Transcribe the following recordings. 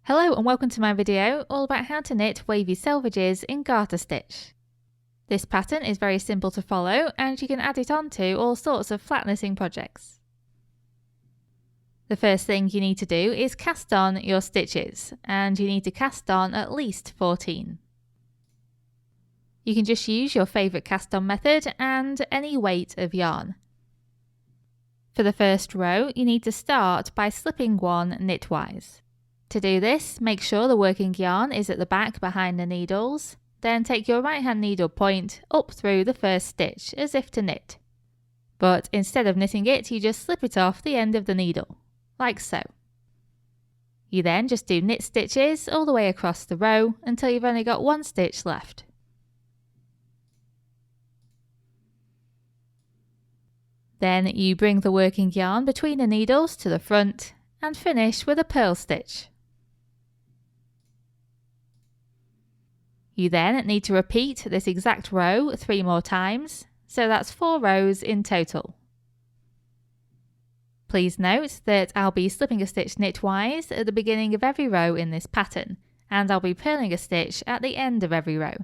Hello and welcome to my video all about how to knit wavy selvages in garter stitch. This pattern is very simple to follow and you can add it on to all sorts of flat knitting projects. The first thing you need to do is cast on your stitches, and you need to cast on at least 14. You can just use your favourite cast on method and any weight of yarn. For the first row you need to start by slipping one knitwise. To do this, make sure the working yarn is at the back behind the needles, then take your right hand needle point up through the first stitch as if to knit. But instead of knitting it, you just slip it off the end of the needle, like so. You then just do knit stitches all the way across the row until you've only got one stitch left. Then you bring the working yarn between the needles to the front and finish with a purl stitch. You then need to repeat this exact row 3 more times, so that's 4 rows in total. Please note that I'll be slipping a stitch knitwise at the beginning of every row in this pattern, and I'll be purling a stitch at the end of every row.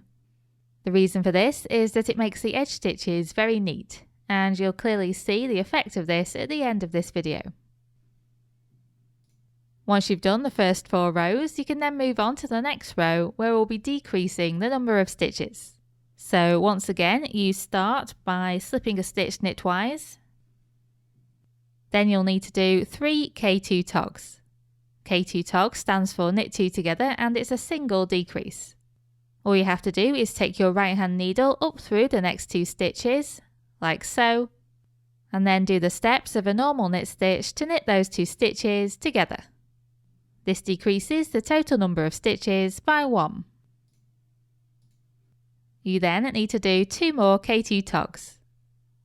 The reason for this is that it makes the edge stitches very neat, and you'll clearly see the effect of this at the end of this video. Once you've done the first 4 rows, you can then move on to the next row where we'll be decreasing the number of stitches. So once again, you start by slipping a stitch knitwise. Then you'll need to do 3 K2 togs. K2 tog stands for knit 2 together and it's a single decrease. All you have to do is take your right hand needle up through the next 2 stitches, like so, and then do the steps of a normal knit stitch to knit those 2 stitches together. This decreases the total number of stitches by 1. You then need to do 2 more K2 togs.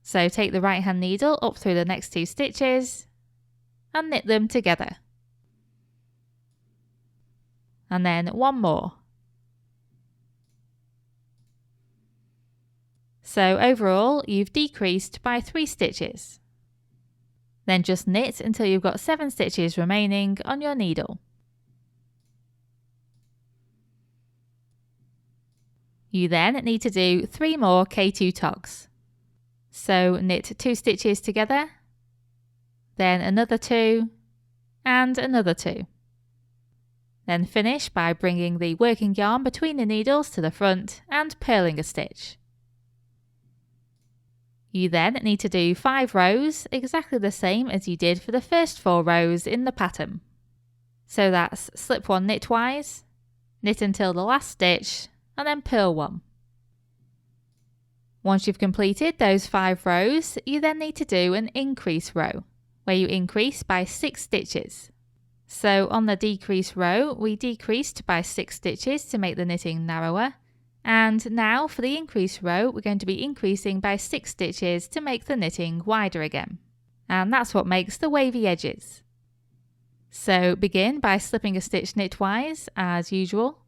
So take the right hand needle up through the next 2 stitches and knit them together. And then 1 more. So overall you've decreased by 3 stitches. Then just knit until you've got 7 stitches remaining on your needle. You then need to do 3 more K2 togs. So knit 2 stitches together, then another 2, and another 2. Then finish by bringing the working yarn between the needles to the front and purling a stitch. You then need to do 5 rows, exactly the same as you did for the first 4 rows in the pattern. So that's slip one knitwise, knit until the last stitch, and then purl 1. Once you've completed those 5 rows, you then need to do an increase row, where you increase by 6 stitches. So on the decrease row, we decreased by 6 stitches to make the knitting narrower, and now for the increase row, we're going to be increasing by 6 stitches to make the knitting wider again. And that's what makes the wavy edges. So begin by slipping a stitch knitwise, as usual.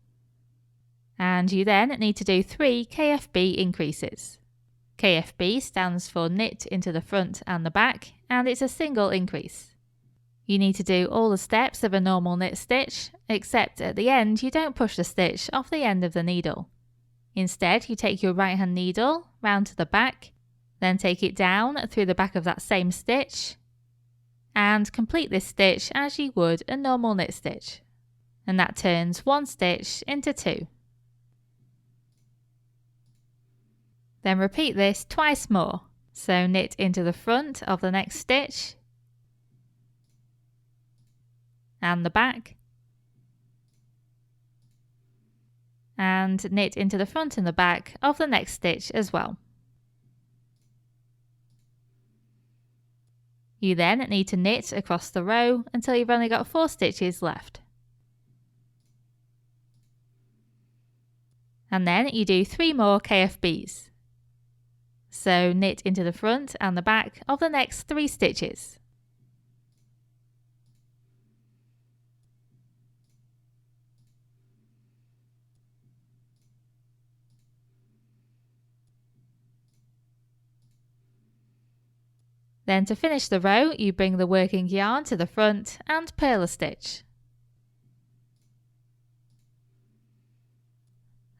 And you then need to do 3 KFB increases. KFB stands for knit into the front and the back, and it's a single increase. You need to do all the steps of a normal knit stitch, except at the end you don't push the stitch off the end of the needle. Instead, you take your right hand needle round to the back, then take it down through the back of that same stitch, and complete this stitch as you would a normal knit stitch. And that turns 1 stitch into 2. Then repeat this twice more. So knit into the front of the next stitch and the back, and knit into the front and the back of the next stitch as well. You then need to knit across the row until you've only got 4 stitches left. And then you do 3 more KFBs. So knit into the front and the back of the next 3 stitches. Then to finish the row, you bring the working yarn to the front and purl a stitch.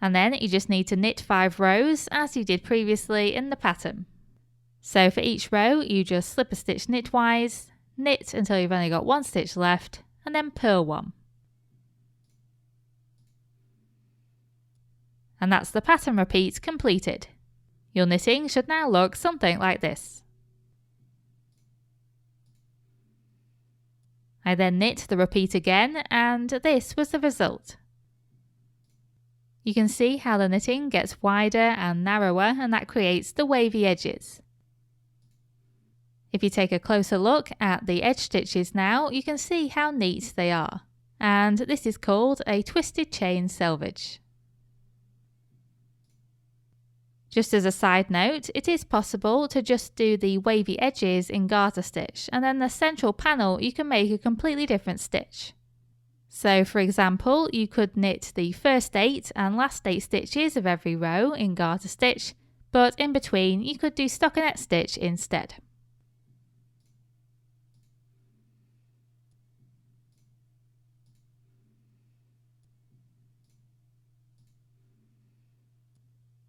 And then you just need to knit 5 rows as you did previously in the pattern. So for each row, you just slip a stitch knitwise, knit until you've only got 1 stitch left, and then purl 1. And that's the pattern repeat completed. Your knitting should now look something like this. I then knit the repeat again, and this was the result. You can see how the knitting gets wider and narrower, and that creates the wavy edges. If you take a closer look at the edge stitches now, you can see how neat they are. And this is called a twisted chain selvage. Just as a side note, it is possible to just do the wavy edges in garter stitch, and then the central panel you can make a completely different stitch. So for example, you could knit the first 8 and last 8 stitches of every row in garter stitch, but in between you could do stockinette stitch instead.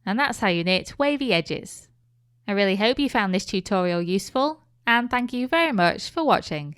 And that's how you knit wavy edges. I really hope you found this tutorial useful, and thank you very much for watching.